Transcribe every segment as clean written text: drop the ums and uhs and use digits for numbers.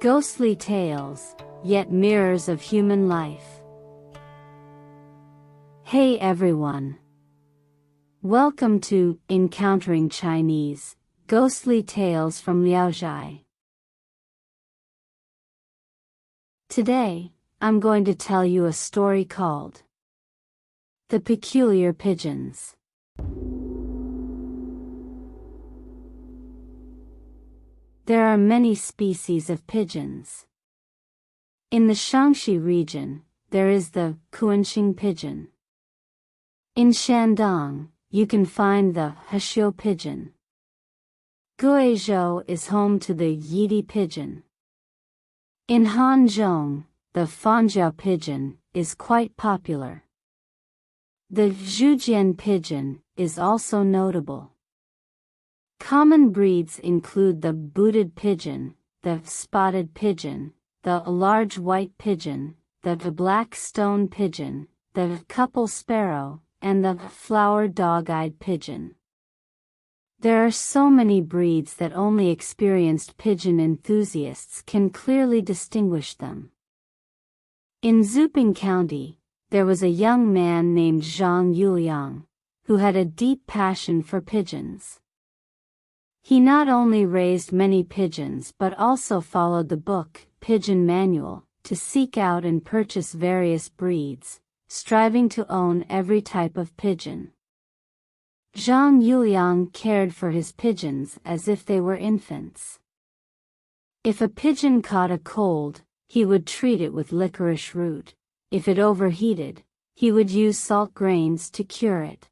Ghostly tales, yet mirrors of human life. Hey everyone! Welcome to Encountering Chinese, Ghostly Tales from Zhai. Today, I'm going to tell you a story called The Peculiar Pigeons. There are many species of pigeons. In the Shaanxi region, there is the Kuanxing pigeon. In Shandong, you can find the Hexiu pigeon. Guizhou is home to the Yidi pigeon. In Hanzhong, the Fanjiao pigeon is quite popular. The Zhujian pigeon is also notable. Common breeds include the booted pigeon, the spotted pigeon, the large white pigeon, the black stone pigeon, the couple sparrow, and the flower dog-eyed pigeon. There are so many breeds that only experienced pigeon enthusiasts can clearly distinguish them. In Zuping County, there was a young man named Zhang Yuliang, who had a deep passion for pigeons. He not only raised many pigeons but also followed the book, Pigeon Manual, to seek out and purchase various breeds, striving to own every type of pigeon. Zhang Yuliang cared for his pigeons as if they were infants. If a pigeon caught a cold, he would treat it with licorice root. If it overheated, he would use salt grains to cure it.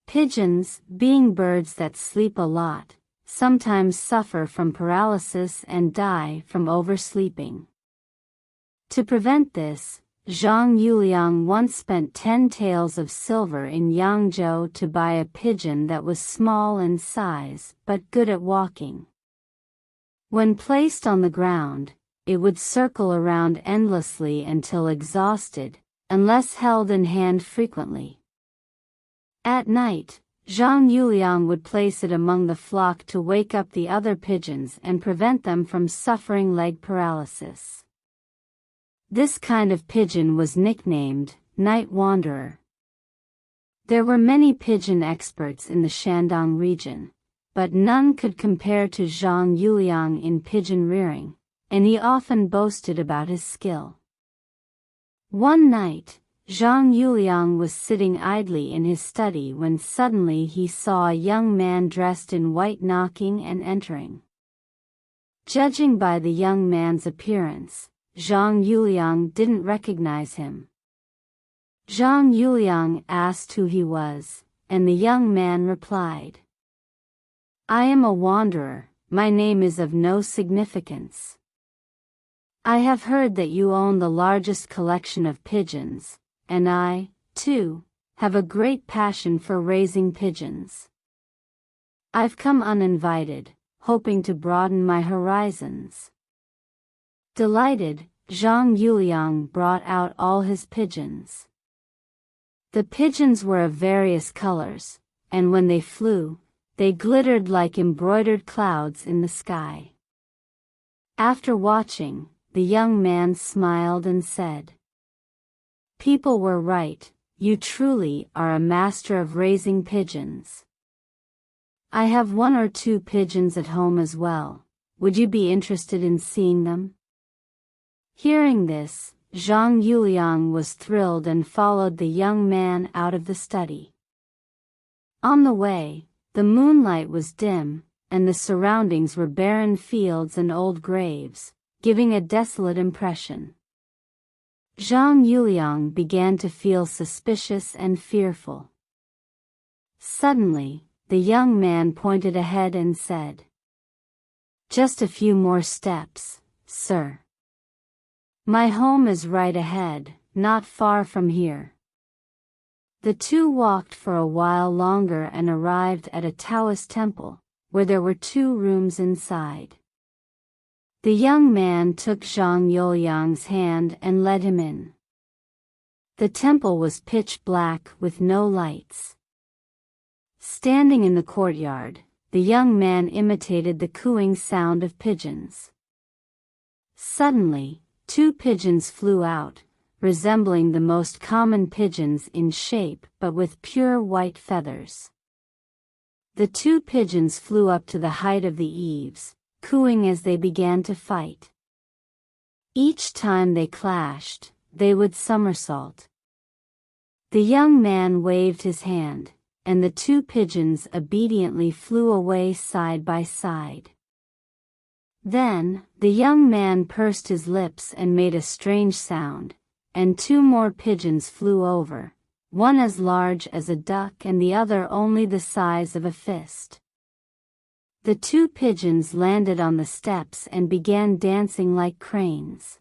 Pigeons, being birds that sleep a lot, sometimes suffer from paralysis and die from oversleeping. To prevent this, Zhang Yuliang once spent 10 taels of silver in Yangzhou to buy a pigeon that was small in size but good at walking. When placed on the ground, it would circle around endlessly until exhausted, unless held in hand frequently. At night, Zhang Yuliang would place it among the flock to wake up the other pigeons and prevent them from suffering leg paralysis. This kind of pigeon was nicknamed Night Wanderer. There were many pigeon experts in the Shandong region, but none could compare to Zhang Yuliang in pigeon rearing, and he often boasted about his skill. One night, Zhang Yuliang was sitting idly in his study when suddenly he saw a young man dressed in white knocking and entering. Judging by the young man's appearance, Zhang Yuliang didn't recognize him. Zhang Yuliang asked who he was, and the young man replied, "I am a wanderer, my name is of no significance. I have heard that you own the largest collection of pigeons, and I, too, have a great passion for raising pigeons. I've come uninvited, hoping to broaden my horizons." Delighted, Zhang Yuliang brought out all his pigeons. The pigeons were of various colors, and when they flew, they glittered like embroidered clouds in the sky. After watching, the young man smiled and said, "People were right, you truly are a master of raising pigeons. I have 1 or 2 pigeons at home as well. Would you be interested in seeing them?" Hearing this, Zhang Yuliang was thrilled and followed the young man out of the study. On the way, the moonlight was dim, and the surroundings were barren fields and old graves, giving a desolate impression. Zhang Yuliang began to feel suspicious and fearful. Suddenly, the young man pointed ahead and said, "Just a few more steps, sir. My home is right ahead, not far from here." The two walked for a while longer and arrived at a Taoist temple, where there were 2 rooms inside. The young man took Zhang Yuliang's hand and led him in. The temple was pitch black with no lights. Standing in the courtyard, the young man imitated the cooing sound of pigeons. Suddenly, 2 pigeons flew out, resembling the most common pigeons in shape but with pure white feathers. The 2 pigeons flew up to the height of the eaves, cooing as they began to fight. Each time they clashed, they would somersault. The young man waved his hand, and the 2 pigeons obediently flew away side by side. Then, the young man pursed his lips and made a strange sound, and 2 more pigeons flew over, one as large as a duck and the other only the size of a fist. The 2 pigeons landed on the steps and began dancing like cranes.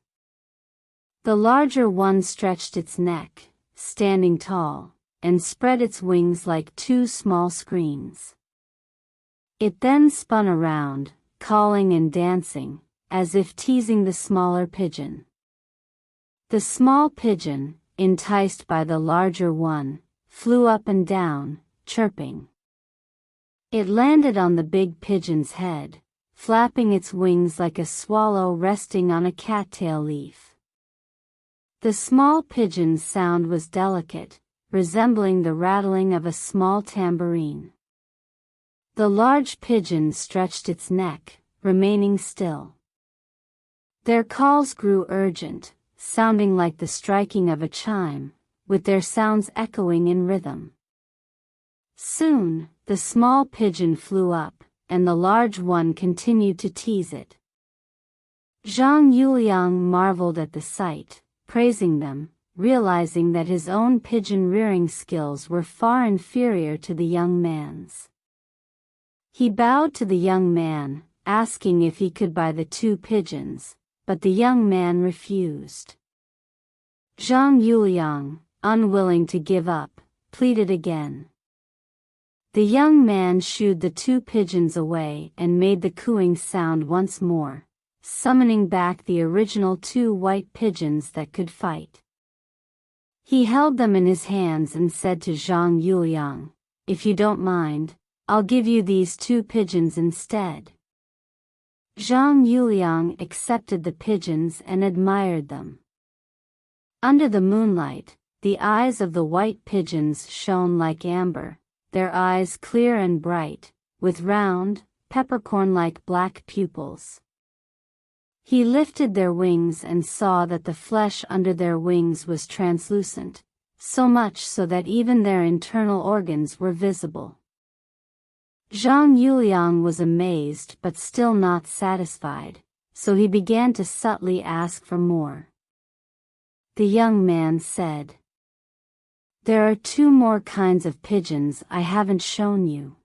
The larger one stretched its neck, standing tall, and spread its wings like 2 small screens. It then spun around, calling and dancing, as if teasing the smaller pigeon. The small pigeon, enticed by the larger one, flew up and down, chirping. It landed on the big pigeon's head, flapping its wings like a swallow resting on a cattail leaf. The small pigeon's sound was delicate, resembling the rattling of a small tambourine. The large pigeon stretched its neck, remaining still. Their calls grew urgent, sounding like the striking of a chime, with their sounds echoing in rhythm. Soon, the small pigeon flew up, and the large one continued to tease it. Zhang Yuliang marveled at the sight, praising them, realizing that his own pigeon rearing skills were far inferior to the young man's. He bowed to the young man, asking if he could buy the 2 pigeons, but the young man refused. Zhang Yuliang, unwilling to give up, pleaded again. The young man shooed the 2 pigeons away and made the cooing sound once more, summoning back the original 2 white pigeons that could fight. He held them in his hands and said to Zhang Yuliang, "If you don't mind, I'll give you these 2 pigeons instead." Zhang Yuliang accepted the pigeons and admired them. Under the moonlight, the eyes of the white pigeons shone like amber, their eyes clear and bright, with round, peppercorn-like black pupils. He lifted their wings and saw that the flesh under their wings was translucent, so much so that even their internal organs were visible. Zhang Yuliang was amazed but still not satisfied, so he began to subtly ask for more. The young man said, "There are 2 more kinds of pigeons I haven't shown you.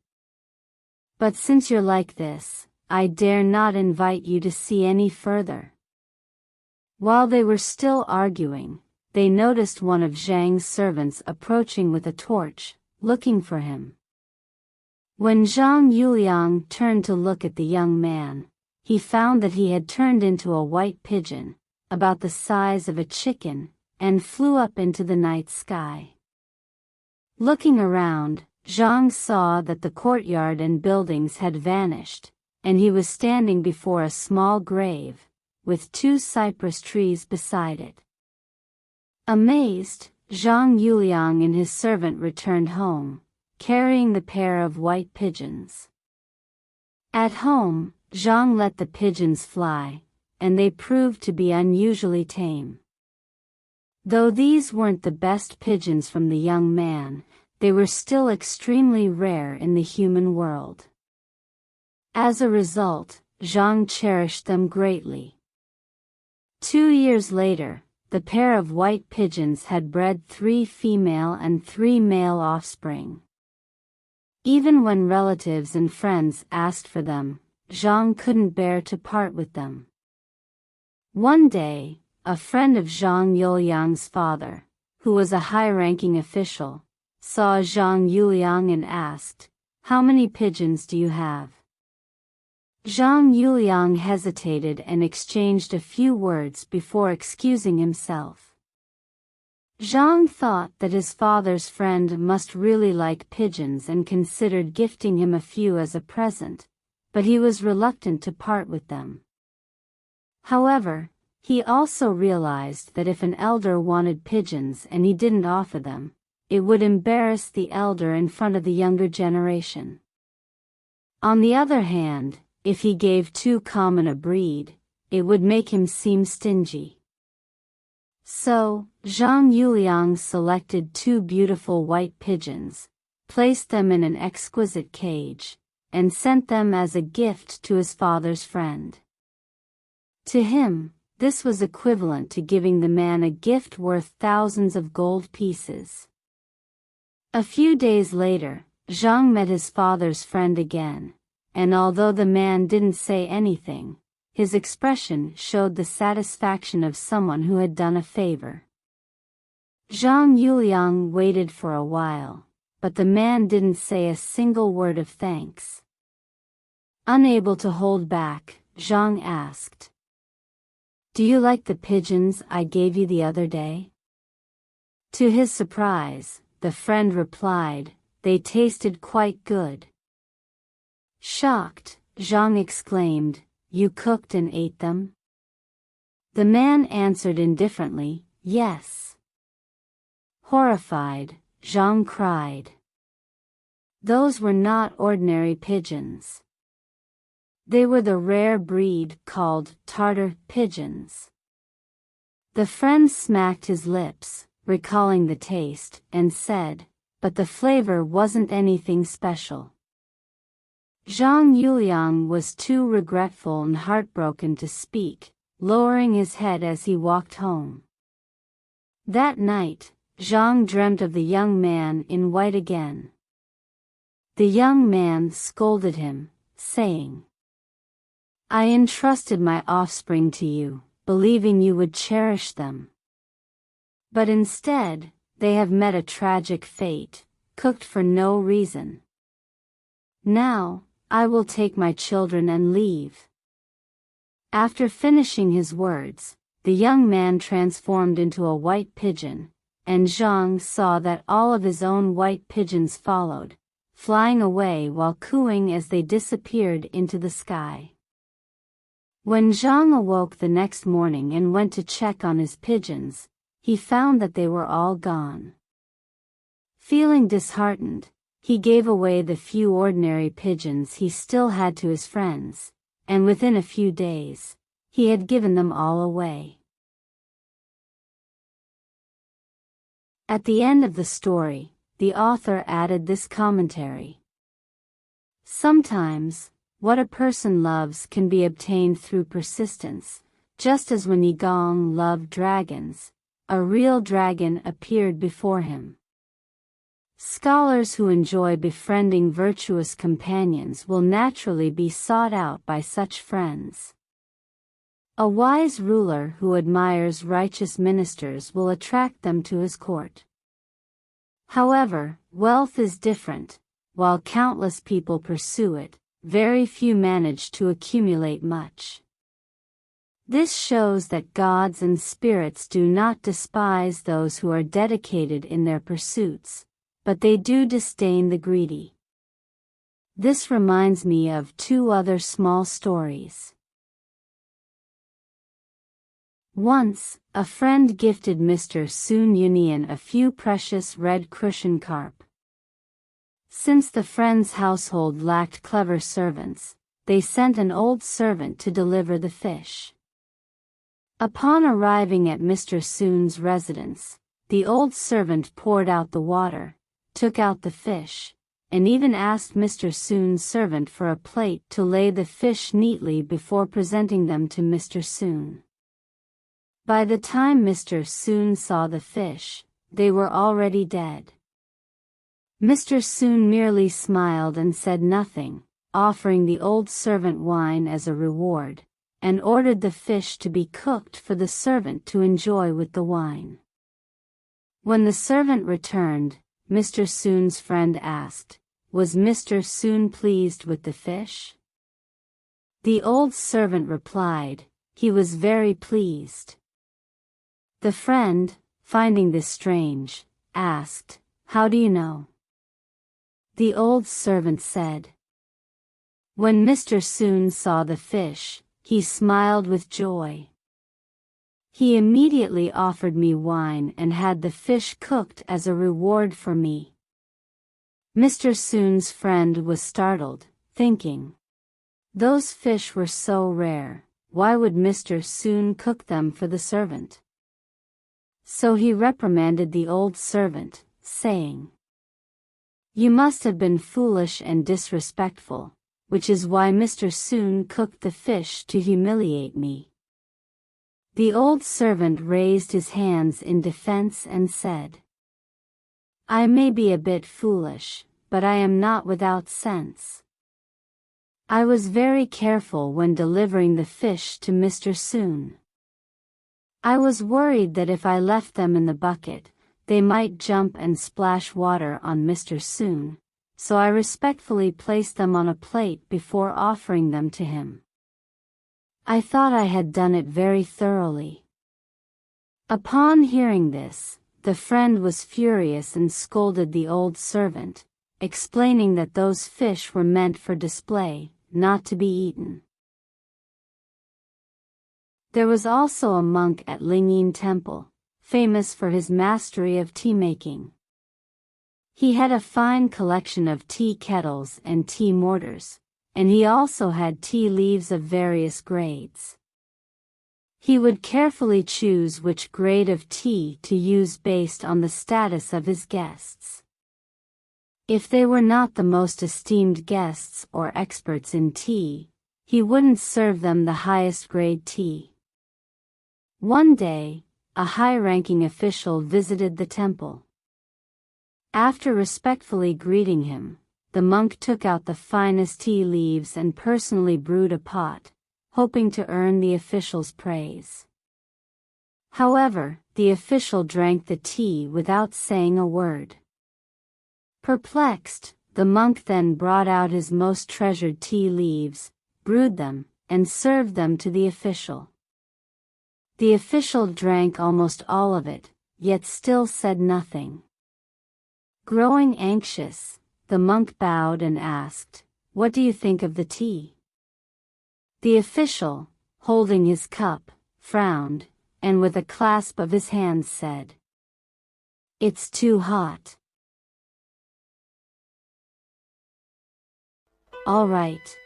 But since you're like this, I dare not invite you to see any further." While they were still arguing, they noticed one of Zhang's servants approaching with a torch, looking for him. When Zhang Yuliang turned to look at the young man, he found that he had turned into a white pigeon, about the size of a chicken, and flew up into the night sky. Looking around, Zhang saw that the courtyard and buildings had vanished, and he was standing before a small grave, with 2 cypress trees beside it. Amazed, Zhang Yuliang and his servant returned home, carrying the pair of white pigeons. At home, Zhang let the pigeons fly, and they proved to be unusually tame. Though these weren't the best pigeons from the young man, they were still extremely rare in the human world. As a result, Zhang cherished them greatly. 2 years later, the pair of white pigeons had bred 3 female and 3 male offspring. Even when relatives and friends asked for them, Zhang couldn't bear to part with them. One day, a friend of Zhang Yuliang's father, who was a high-ranking official, saw Zhang Yuliang and asked, "How many pigeons do you have?" Zhang Yuliang hesitated and exchanged a few words before excusing himself. Zhang thought that his father's friend must really like pigeons and considered gifting him a few as a present, but he was reluctant to part with them. However, he also realized that if an elder wanted pigeons and he didn't offer them, it would embarrass the elder in front of the younger generation. On the other hand, if he gave too common a breed, it would make him seem stingy. So, Zhang Yuliang selected 2 beautiful white pigeons, placed them in an exquisite cage, and sent them as a gift to his father's friend. To him, this was equivalent to giving the man a gift worth thousands of gold pieces. A few days later, Zhang met his father's friend again, and although the man didn't say anything, his expression showed the satisfaction of someone who had done a favor. Zhang Yuliang waited for a while, but the man didn't say a single word of thanks. Unable to hold back, Zhang asked, "Do you like the pigeons I gave you the other day?" To his surprise, the friend replied, "They tasted quite good." Shocked, Zhang exclaimed, "You cooked and ate them?" The man answered indifferently, "Yes." Horrified, Zhang cried. Those were not ordinary pigeons. They were the rare breed called Tartar pigeons. The friend smacked his lips, recalling the taste, and said, "But the flavor wasn't anything special." Zhang Yuliang was too regretful and heartbroken to speak, lowering his head as he walked home. That night, Zhang dreamt of the young man in white again. The young man scolded him, saying, "I entrusted my offspring to you, believing you would cherish them. But instead, they have met a tragic fate, cooked for no reason. Now, I will take my children and leave." After finishing his words, the young man transformed into a white pigeon, and Zhang saw that all of his own white pigeons followed, flying away while cooing as they disappeared into the sky. When Zhang awoke the next morning and went to check on his pigeons, he found that they were all gone. Feeling disheartened, he gave away the few ordinary pigeons he still had to his friends, and within a few days, he had given them all away. At the end of the story, the author added this commentary. Sometimes, what a person loves can be obtained through persistence, just as when Yi Gong loved dragons, a real dragon appeared before him. Scholars who enjoy befriending virtuous companions will naturally be sought out by such friends. A wise ruler who admires righteous ministers will attract them to his court. However, wealth is different. While countless people pursue it, very few manage to accumulate much. This shows that gods and spirits do not despise those who are dedicated in their pursuits, but they do disdain the greedy. This reminds me of 2 other small stories. Once, a friend gifted Mr. Sun Yunian a few precious red cushion carp. Since the friend's household lacked clever servants, they sent an old servant to deliver the fish. Upon arriving at Mr. Sun's residence, the old servant poured out the water, took out the fish, and even asked Mr. Sun's servant for a plate to lay the fish neatly before presenting them to Mr. Sun. By the time Mr. Sun saw the fish, they were already dead. Mr. Sun merely smiled and said nothing, offering the old servant wine as a reward, and ordered the fish to be cooked for the servant to enjoy with the wine. When the servant returned, Mr. Sun's friend asked, "Was Mr. Sun pleased with the fish?" The old servant replied, "He was very pleased." The friend, finding this strange, asked, "How do you know?" The old servant said, "When Mr. Sun saw the fish, he smiled with joy. He immediately offered me wine and had the fish cooked as a reward for me. Mr. Soon's friend was startled, thinking, "Those fish were so rare, why would Mr. Soon cook them for the servant?" So he reprimanded the old servant, saying, "You must have been foolish and disrespectful, which is why Mr. Soon cooked the fish to humiliate me." The old servant raised his hands in defense and said, "I may be a bit foolish, but I am not without sense. I was very careful when delivering the fish to Mr. Soon. I was worried that if I left them in the bucket, they might jump and splash water on Mr. Soon, so I respectfully placed them on a plate before offering them to him. I thought I had done it very thoroughly." Upon hearing this, the friend was furious and scolded the old servant, explaining that those fish were meant for display, not to be eaten. There was also a monk at Lingyin Temple, famous for his mastery of tea-making. He had a fine collection of tea kettles and tea mortars, and he also had tea leaves of various grades. He would carefully choose which grade of tea to use based on the status of his guests. If they were not the most esteemed guests or experts in tea, he wouldn't serve them the highest grade tea. One day, a high-ranking official visited the temple. After respectfully greeting him, the monk took out the finest tea leaves and personally brewed a pot, hoping to earn the official's praise. However, the official drank the tea without saying a word. Perplexed, the monk then brought out his most treasured tea leaves, brewed them, and served them to the official. The official drank almost all of it, yet still said nothing. Growing anxious, the monk bowed and asked, "What do you think of the tea?" The official, holding his cup, frowned, and with a clasp of his hands said, "It's too hot." Alright.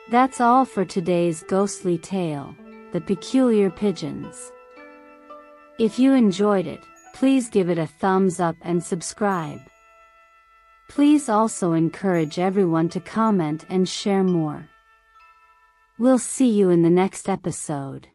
That's all for today's ghostly tale, The Peculiar Pigeons. If you enjoyed it, please give it a thumbs up and subscribe. Please also encourage everyone to comment and share more. We'll see you in the next episode.